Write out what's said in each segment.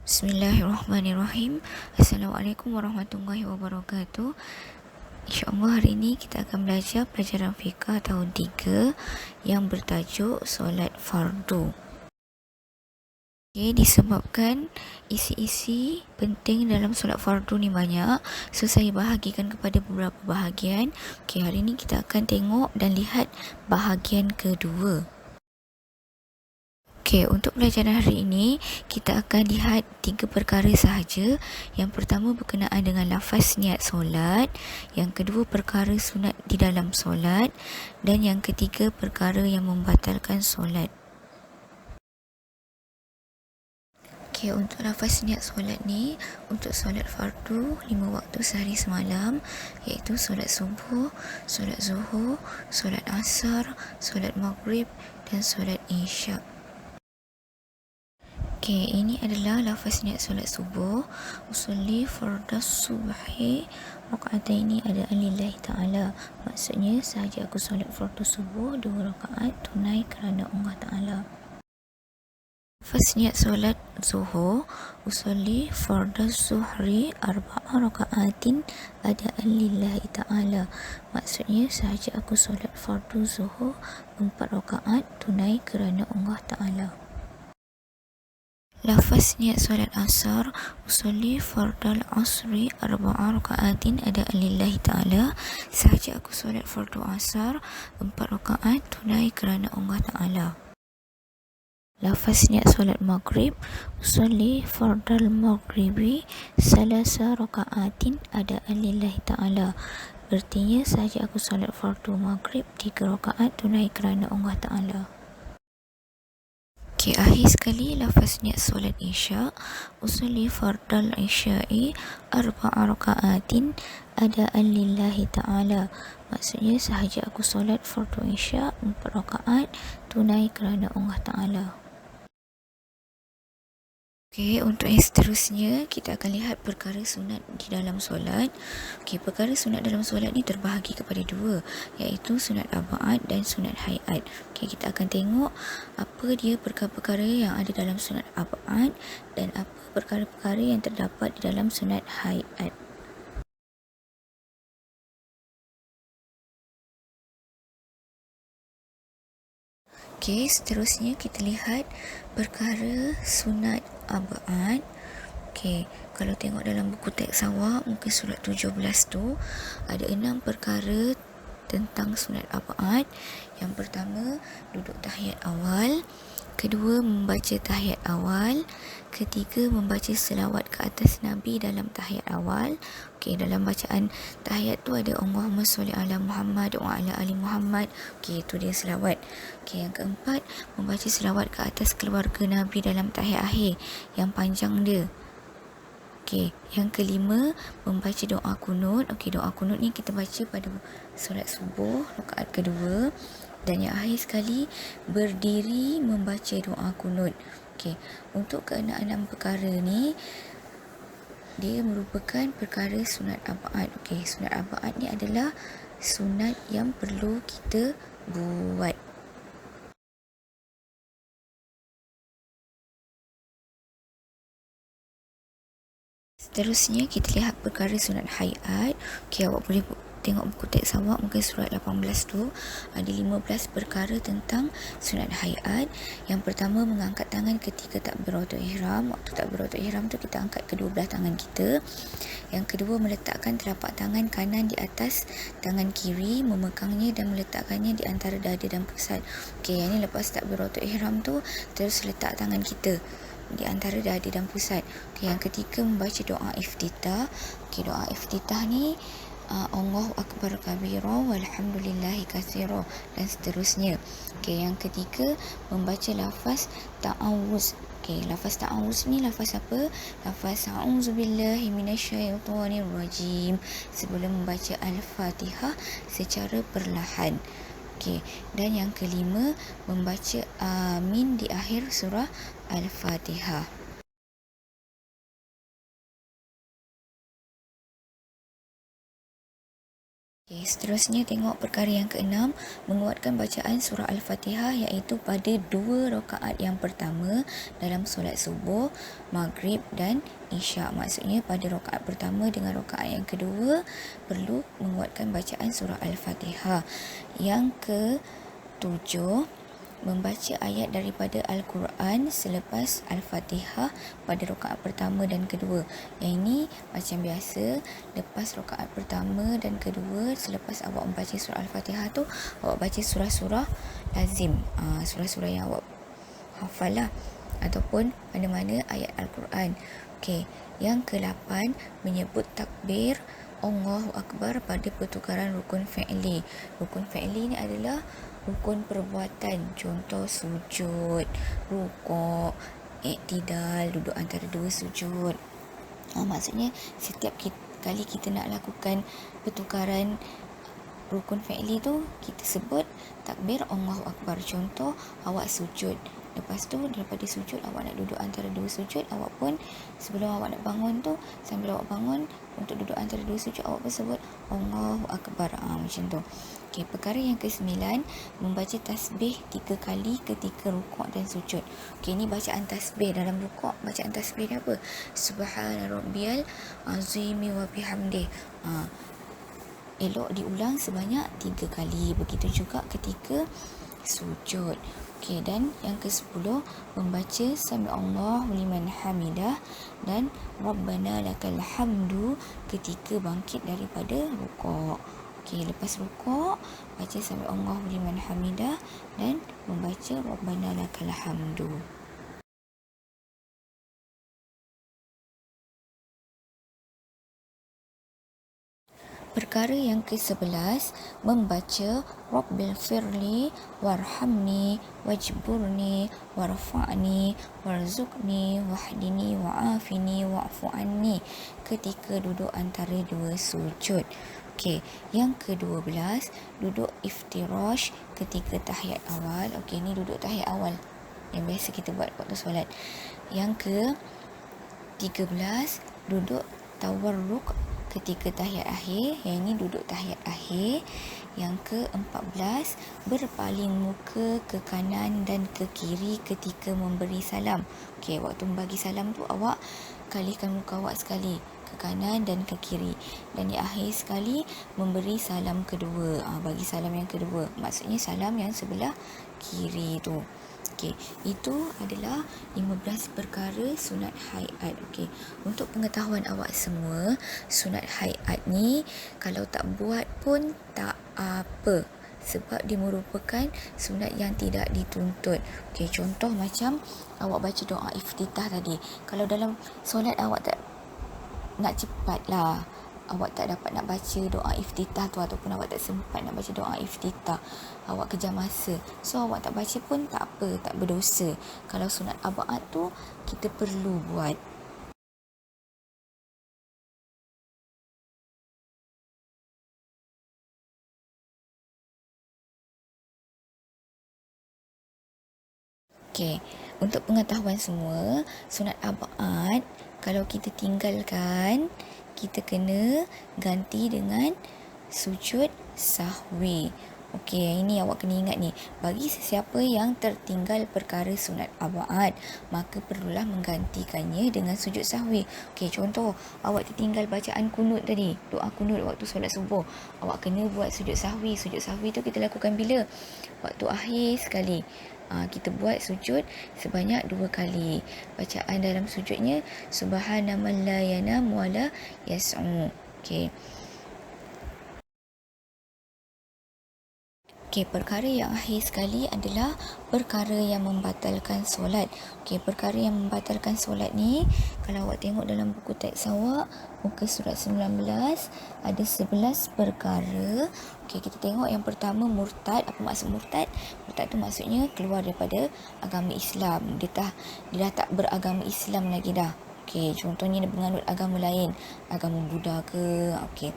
Bismillahirrahmanirrahim. Assalamualaikum warahmatullahi wabarakatuh. InsyaAllah hari ini kita akan belajar pelajaran fiqah tahun 3 yang bertajuk solat fardu. Disebabkan isi-isi penting dalam solat fardu ni banyak, so saya bahagikan kepada beberapa bahagian. Hari ini kita akan tengok dan lihat bahagian kedua. Untuk pelajaran hari ini, kita akan lihat 3 perkara sahaja. Yang pertama berkenaan dengan lafaz niat solat, yang kedua perkara sunat di dalam solat, dan yang ketiga perkara yang membatalkan solat. Untuk lafaz niat solat ni, untuk solat fardu 5 waktu sehari semalam, iaitu solat subuh, solat zuhur, solat asar, solat maghrib dan solat isyak. Ini adalah lafaz niat solat subuh. Usolli fardas subhi raka'ataini adaan lillahi ta'ala. Maksudnya, sahaja aku solat fardu subuh 2 rakaat tunai kerana Allah Ta'ala. Lafaz niat solat zuhur. Usolli fardas zuhri arba'a raka'atin adaan lillahi ta'ala. Maksudnya, sahaja aku solat fardu zuhur 4 rakaat tunai kerana Allah Ta'ala. Lafaz niat solat asar. Usolli fardal asri arba'a raka'atin adaan lillahi ta'ala. Sahaja aku solat fardu asar 4 rakaat tunai kerana Allah Ta'ala. Lafaz niat solat maghrib. Usolli fardal maghribi salasa raka'atin adaan lillahi ta'ala. Artinya, sahaja aku solat fardu maghrib 3 rakaat tunai kerana Allah Ta'ala. Akhir sekali, lafaz niat solat isyak. Usolli fardal isya'i arba'a raka'atin adaan lillahi ta'ala. Maksudnya, sahaja aku solat fardu isyak 4 rakaat tunai kerana Allah Ta'ala. Untuk yang seterusnya, kita akan lihat perkara sunat di dalam solat. Perkara sunat dalam solat ni terbahagi kepada 2, iaitu sunat aba'ad dan sunat hayat. Kita akan tengok apa dia perkara-perkara yang ada dalam sunat aba'ad dan apa perkara-perkara yang terdapat di dalam sunat hayat. Seterusnya kita lihat perkara sunat aba'ad. Kalau tengok dalam buku teks awak, muka surat 17 tu ada 6 perkara tentang sunat aba'ad. Yang pertama, duduk tahiyat awal. Kedua, membaca tahiyat awal. Ketiga, membaca selawat ke atas Nabi dalam tahiyat awal. Dalam bacaan tahiyat tu ada Allahumma sholli ala Muhammad wa ala ali Muhammad. Itu dia selawat. Yang keempat, membaca selawat ke atas keluarga Nabi dalam tahiyat akhir yang panjang dia. Yang kelima, membaca doa kunut. Doa kunut ni kita baca pada solat subuh rakaat kedua. Dan yang akhir sekali, berdiri membaca doa kunut. Untuk keenam perkara ni, dia merupakan perkara sunat aba'ad. Sunat aba'ad ni adalah sunat yang perlu kita buat. Seterusnya, kita lihat perkara sunat hayat. Awak boleh tengok buku teks awak, muka surat 18 tu ada 15 perkara tentang sunat hayat. Yang pertama, mengangkat tangan ketika takbiratul ihram. Waktu takbiratul ihram tu kita angkat kedua belah tangan kita. Yang kedua, meletakkan telapak tangan kanan di atas tangan kiri, memegangnya dan meletakkannya di antara dada dan pusat. Yang ni lepas takbiratul ihram tu, terus letak tangan kita di antara dada dan pusat. Yang ketiga, membaca doa iftitah. Doa iftitah ni Allahu akbar kabira walhamdulillahi katsira dan seterusnya. Yang ketiga, membaca lafaz ta'awuz. Lafaz ta'awuz ni lafaz apa? Lafaz a'udzubillahi minasyaitonirrajim sebelum membaca al-Fatihah secara perlahan. Dan yang kelima, membaca amin di akhir surah Al-Fatihah. Okay, seterusnya tengok perkara yang keenam, menguatkan bacaan surah Al-Fatihah iaitu pada 2 rakaat yang pertama dalam solat subuh, maghrib dan isyak. Maksudnya pada rakaat pertama dengan rakaat yang kedua perlu menguatkan bacaan surah Al-Fatihah. Yang ke-7, membaca ayat daripada Al-Quran selepas Al-Fatihah pada rakaat pertama dan kedua. Yang ini macam biasa, lepas rakaat pertama dan kedua, selepas awak membaca surah Al-Fatihah tu, awak baca surah-surah lazim, surah-surah yang awak hafal lah, ataupun mana-mana ayat Al-Quran. Okey, yang ke-8, menyebut takbir Allahu Akbar pada pertukaran rukun fi'li. Rukun fi'li ni adalah rukun perbuatan, contoh sujud, rukuk, iktidal, duduk antara dua sujud. Maksudnya setiap kali kita nak lakukan pertukaran rukun fi'li tu, kita sebut takbir Allahu Akbar. Contoh, awak sujud, lepas tu daripada sujud awak nak duduk antara dua sujud, awak pun sebelum awak nak bangun tu, sambil awak bangun untuk duduk antara dua sujud, awak pun sebut Allahu Akbar. Macam tu. Okey, perkara yang ke-9, membaca tasbih 3 kali ketika rukuk dan sujud. Okey, ni bacaan tasbih dalam rukuk. Bacaan tasbih ni apa? Subhana rabbiyal azimi wa bihamdih. Elok diulang sebanyak 3 kali. Begitu juga ketika sujud. Okey, dan yang ke-10, membaca Sami'allahu liman hamidah dan Rabbana lakal hamdu ketika bangkit daripada rukuk. Okey, lepas rukuk, baca Sami'allahu liman hamidah dan membaca Rabbana lakal hamdu. Perkara yang ke-11, membaca Rabbil firli warhamni wajburni warfa'ni warzuqni wahdini wa'afini wa'fu anni ketika duduk antara dua sujud. Okey, yang ke-12, duduk iftirash ketika tahiyat awal. Okey, ni duduk tahiyat awal yang biasa kita buat waktu solat. Yang ke-13, duduk tawarruk ketika tahiyat akhir. Yang ini duduk tahiyat akhir. Yang ke-14, berpaling muka ke kanan dan ke kiri ketika memberi salam. Okey, waktu membagi salam tu awak kalihkan muka awak sekali ke kanan dan ke kiri. Dan di akhir sekali memberi salam kedua. Bagi salam yang kedua. Maksudnya salam yang sebelah kiri tu. Okey, itu adalah 15 perkara sunat haiat. Okey, untuk pengetahuan awak semua, sunat haiat ni kalau tak buat pun tak apa, sebab dia merupakan sunat yang tidak dituntut. Okey, contoh macam awak baca doa iftitah tadi. Kalau dalam solat awak tak nak cepat lah, awak tak dapat nak baca doa iftitah tu, ataupun awak tak sempat nak baca doa iftitah, awak kejar masa, so awak tak baca pun tak apa, tak berdosa. Kalau sunat abaat tu kita perlu buat. Okey, untuk pengetahuan semua, sunat abaat kalau kita tinggalkan, kita kena ganti dengan sujud sahwi. Okey, yang ini awak kena ingat ni. Bagi sesiapa yang tertinggal perkara sunat abaat, maka perlulah menggantikannya dengan sujud sahwi. Okey, contoh awak tertinggal bacaan kunut tadi, doa kunut waktu solat subuh. Awak kena buat sujud sahwi. Sujud sahwi tu kita lakukan bila? Waktu akhir sekali. Kita buat sujud sebanyak 2 kali. Bacaan dalam sujudnya Subhana man la yanam wa la yas'u. Okey. Okey, perkara yang akhir sekali adalah perkara yang membatalkan solat. Okey, perkara yang membatalkan solat ni, kalau awak tengok dalam buku teks awak, muka surat 19, ada 11 perkara. Okey, kita tengok yang pertama, murtad. Apa maksud murtad? Murtad tu maksudnya keluar daripada agama Islam. Dia dah tak beragama Islam lagi dah. Okey, contohnya dia menganut agama lain, agama Buddha ke. Okey.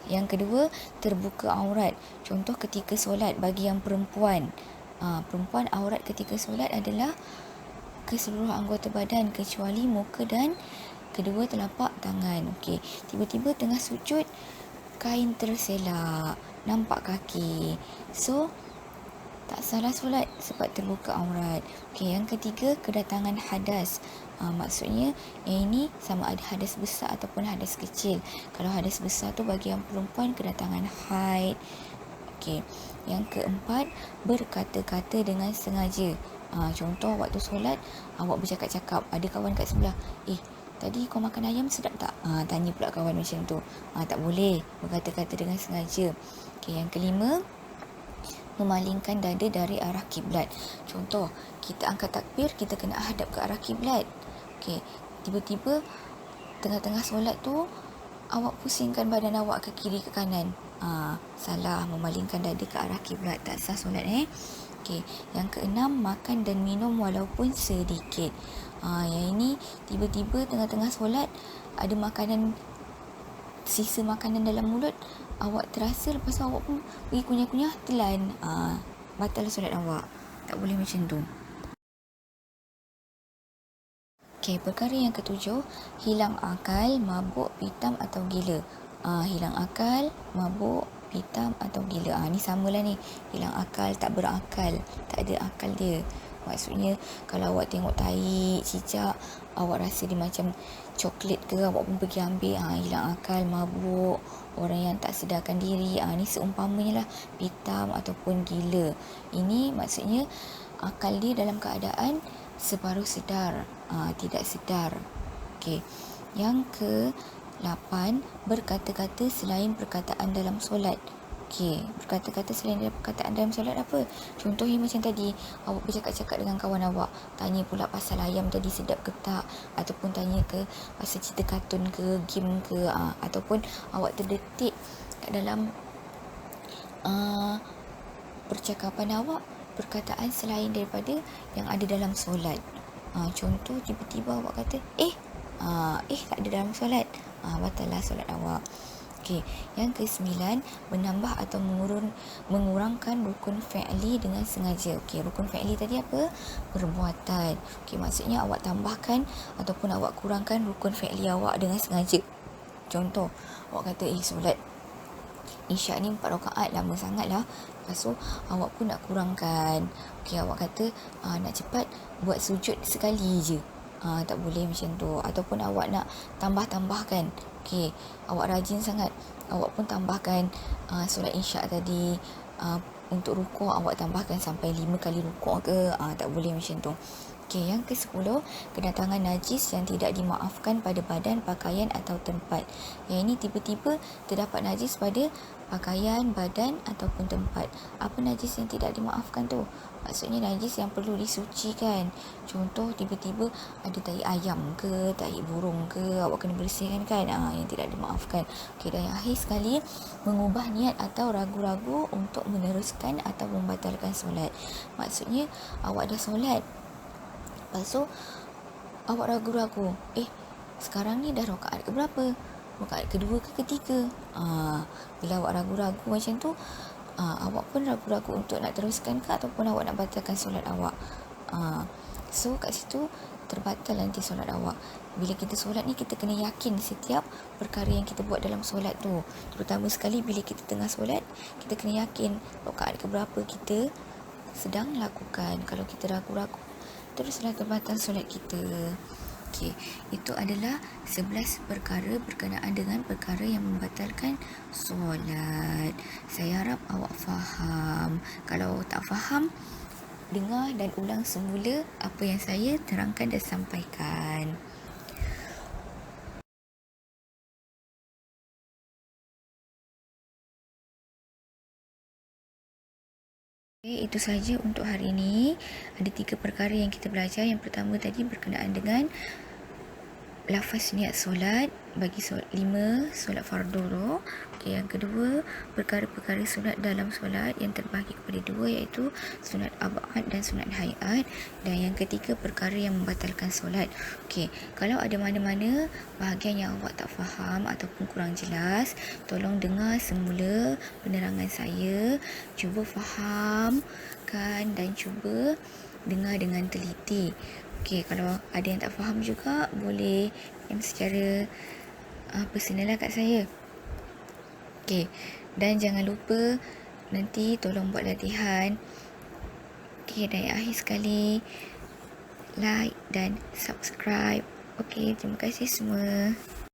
Yang kedua, terbuka aurat. Contoh ketika solat bagi yang perempuan. Perempuan aurat ketika solat adalah keseluruh anggota badan kecuali muka dan kedua telapak tangan. Okey, tiba-tiba tengah sujud kain terselak, nampak kaki. So, tak salah solat sebab terbuka aurat. Okey, yang ketiga, kedatangan hadas. Maksudnya yang ini sama ada hadas besar ataupun hadas kecil. Kalau hadas besar tu bagi yang perempuan kedatangan haid. Okey, yang keempat, berkata-kata dengan sengaja. Contoh waktu solat awak bercakap-cakap, ada kawan kat sebelah, tadi kau makan ayam sedap tak? Tanya pula kawan macam tu. Tak boleh berkata-kata dengan sengaja. Okey, yang kelima, memalingkan dada dari arah kiblat. Contoh, kita angkat takbir, kita kena hadap ke arah kiblat. Okey, tiba-tiba tengah-tengah solat tu awak pusingkan badan awak ke kiri ke kanan. Salah, memalingkan dada ke arah kiblat, tak sah solat. Okey, yang keenam, makan dan minum walaupun sedikit. Yang ini tiba-tiba tengah-tengah solat ada makanan, sisa makanan dalam mulut, awak terasa, lepas tu awak pun pergi kunyah-kunyah, telan. Batal solat awak. Tak boleh macam tu. Okey, perkara yang ketujuh, hilang akal, mabuk, pitam atau gila. Hilang akal, mabuk, pitam atau gila. Ni samalah ni. Hilang akal, tak berakal, tak ada akal dia. Maksudnya kalau awak tengok tahi, cicak, awak rasa dia macam coklat ke, awak pun pergi ambil. Hilang akal, mabuk, orang yang tak sedarkan diri. Ni seumpamanya lah pitam ataupun gila. Ini maksudnya akal dia dalam keadaan separuh sedar, tidak sedar. Okey, yang ke-8, berkata-kata selain perkataan dalam solat. Okey, berkata-kata selain perkataan dalam solat apa? Contohnya macam tadi, awak bercakap-cakap dengan kawan awak, tanya pula pasal ayam tadi sedap ke tak, ataupun tanya ke pasal cerita kartun ke, game ke, ataupun awak terdetik kat dalam percakapan awak perkataan selain daripada yang ada dalam solat. Contoh, tiba-tiba awak kata tak ada dalam solat, batal lah solat awak. Okey, yang ke-9, menambah atau mengurangkan rukun fi'li dengan sengaja. Okey, rukun fi'li tadi apa? Perbuatan. Okey, maksudnya awak tambahkan ataupun awak kurangkan rukun fi'li awak dengan sengaja. Contoh, awak kata solat Isyak ni 4 rakaat, lama sangat lah. Lepas tu awak pun nak kurangkan. Okey, awak kata nak cepat buat sujud sekali je. Tak boleh macam tu. Ataupun awak nak tambah-tambahkan. Okey, awak rajin sangat, awak pun tambahkan solat isyak tadi, untuk rukuk awak tambahkan sampai 5 kali rukuk ke. Tak boleh macam tu. Okey, yang ke-10, kedatangan najis yang tidak dimaafkan pada badan, pakaian atau tempat. Yang ini tiba-tiba terdapat najis pada pakaian, badan ataupun tempat. Apa najis yang tidak dimaafkan tu? Maksudnya najis yang perlu disucikan. Contoh, tiba-tiba ada tahi ayam ke, tahi burung ke, awak kena bersihkan kan. Yang tidak dimaafkan. Okey, dan yang akhir sekali, mengubah niat atau ragu-ragu untuk meneruskan atau membatalkan solat. Maksudnya awak dah solat, lepas tu awak ragu-ragu, sekarang ni dah rakaat ke berapa? Rakaat kedua ke ketiga? Bila awak ragu-ragu macam tu, awak pun ragu-ragu untuk nak teruskan ke ataupun awak nak batalkan solat awak. So kat situ terbatal nanti solat awak. Bila kita solat ni, kita kena yakin setiap perkara yang kita buat dalam solat tu. Terutama sekali bila kita tengah solat, kita kena yakin rakaat ke berapa kita sedang lakukan. Kalau kita ragu-ragu, teruslah terbatal solat kita. Okey, itu adalah 11 perkara berkenaan dengan perkara yang membatalkan solat. Saya harap awak faham. Kalau tak faham, dengar dan ulang semula apa yang saya terangkan dan sampaikan. Itu sahaja untuk hari ini. Ada 3 perkara yang kita belajar. Yang pertama tadi berkenaan dengan lafaz niat solat bagi 5 solat fardu tu. Okey, yang kedua, perkara-perkara sunat dalam solat yang terbahagi kepada 2, iaitu sunat ab'ad dan sunat hayat. Dan yang ketiga, perkara yang membatalkan solat. Okey, kalau ada mana-mana bahagian yang awak tak faham ataupun kurang jelas, tolong dengar semula penerangan saya, cuba fahamkan dan cuba dengar dengan teliti. Okey, kalau ada yang tak faham juga, boleh secara personal lah kat saya. Okey, dan jangan lupa nanti tolong buat latihan. Okey, dan yang akhir sekali, like dan subscribe. Okey, terima kasih semua.